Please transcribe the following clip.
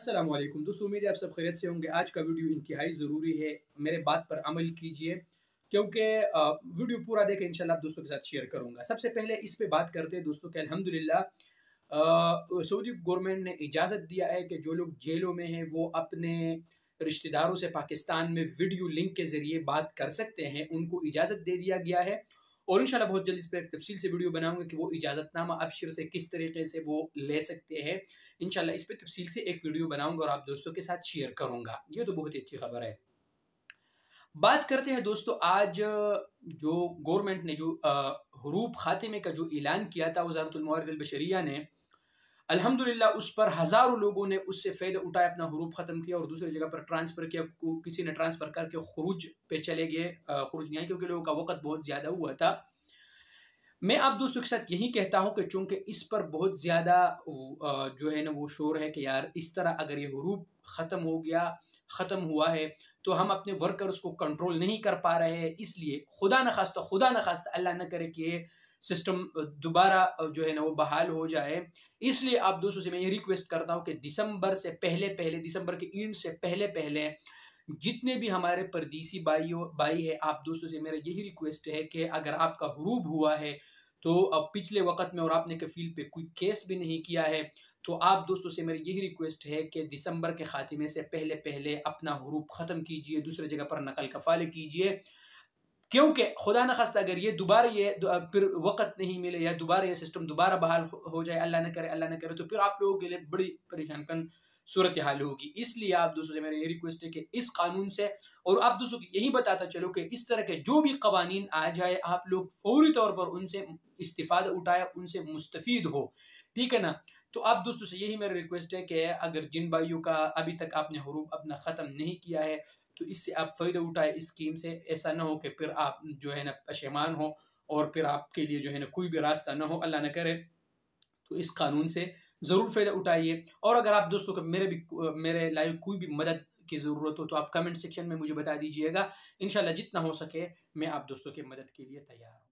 अस्सलाम वालेकुम दोस्तों, उम्मीद है आप सब खैरियत से होंगे। आज का वीडियो इंतहाई ज़रूरी है, मेरे बात पर अमल कीजिए क्योंकि वीडियो पूरा देखें इंशाल्लाह आप दोस्तों के साथ शेयर करूँगा। सबसे पहले इस पे बात करते हैं दोस्तों कि अल्हम्दुलिल्लाह सऊदी गवर्नमेंट ने इजाज़त दिया है कि जो लोग जेलों में हैं वो अपने रिश्तेदारों से पाकिस्तान में वीडियो लिंक के ज़रिए बात कर सकते हैं, उनको इजाज़त दे दिया गया है। और इंशाल्लाह बहुत जल्द इस पे तफसील से वीडियो बनाऊँगा कि वो इजाज़तनामा अबशर से किस तरीके से वो ले सकते हैं। इंशाल्लाह इस पे तफसील से एक वीडियो बनाऊँगा और आप दोस्तों के साथ शेयर करूँगा। ये तो बहुत ही अच्छी खबर है। बात करते हैं दोस्तों, आज जो गवर्नमेंट ने जो हरूफ खातिमे का जो ऐलान किया था वज़ारतुल मवारिद अल बशरिया ने, अल्हम्दुलिल्लाह उस पर हज़ारों लोगों ने उससे फ़ायदा उठाया, अपना हरूफ ख़त्म किया और दूसरी जगह पर ट्रांसफ़र किया। किसी ने ट्रांसफ़र करके खुरूज पे चले गए, खुरूज नहीं आए क्योंकि लोगों का वक़्त बहुत ज़्यादा हुआ था। मैं आप दोस्तों के साथ यही कहता हूँ कि चूँकि इस पर बहुत ज़्यादा जो है ना वो शोर है कि यार इस तरह अगर ये हरूफ ख़त्म हो गया, ख़त्म हुआ है तो हम अपने वर्कर्स को कंट्रोल नहीं कर पा रहे हैं। इसलिए खुदा न ख़ास्ता अल्लाह ना करे कि ये सिस्टम दोबारा जो है ना वो बहाल हो जाए। इसलिए आप दोस्तों से मैं ये रिक्वेस्ट करता हूँ कि दिसंबर से पहले दिसंबर के एंड से पहले जितने भी हमारे परदेसी भाई है, आप दोस्तों से मेरा यही रिक्वेस्ट है कि अगर आपका हरूब हुआ है तो अब पिछले वक़्त में और आपने कफ़ील पे कोई केस भी नहीं किया है, तो आप दोस्तों से मेरी यही रिक्वेस्ट है कि दिसंबर के ख़ात्मे से पहले अपना हरूब ख़त्म कीजिए, दूसरी जगह पर नक़ल कफ़ाले कीजिए। क्योंकि खुदा न खास्ता अगर ये दोबारा फिर वक़्त नहीं मिले या दोबारा ये सिस्टम दोबारा बहाल हो जाए, अल्लाह न करे, तो फिर आप लोगों के लिए बड़ी परेशान कन सूरत हाल होगी। इसलिए आप दोस्तों से मेरा ये रिक्वेस्ट है कि इस कानून से, और आप दोस्तों को यही बताता चलो कि इस तरह के जो भी कवानीन आ जाए आप लोग फौरी तौर पर उनसे इस्तिफ़ादा उठाया, उनसे मुस्तफ़ीद हो, ठीक है ना? तो आप दोस्तों से यही मेरा रिक्वेस्ट है कि अगर जिन भाइयों का अभी तक आपने हरूब अपना ख़त्म नहीं किया है तो इससे आप फ़ायदा उठाएँ इस स्कीम से। ऐसा ना हो कि फिर आप जो है ना पशेमान हो और फिर आपके लिए जो है ना कोई भी रास्ता ना हो, अल्लाह ना करे। तो इस कानून से ज़रूर फ़ायदा उठाइए। और अगर आप दोस्तों को मेरे लाइव कोई भी मदद की ज़रूरत हो तो आप कमेंट सेक्शन में मुझे बता दीजिएगा। इंशाल्लाह जितना हो सके मैं आप दोस्तों की मदद के लिए तैयार हूँ।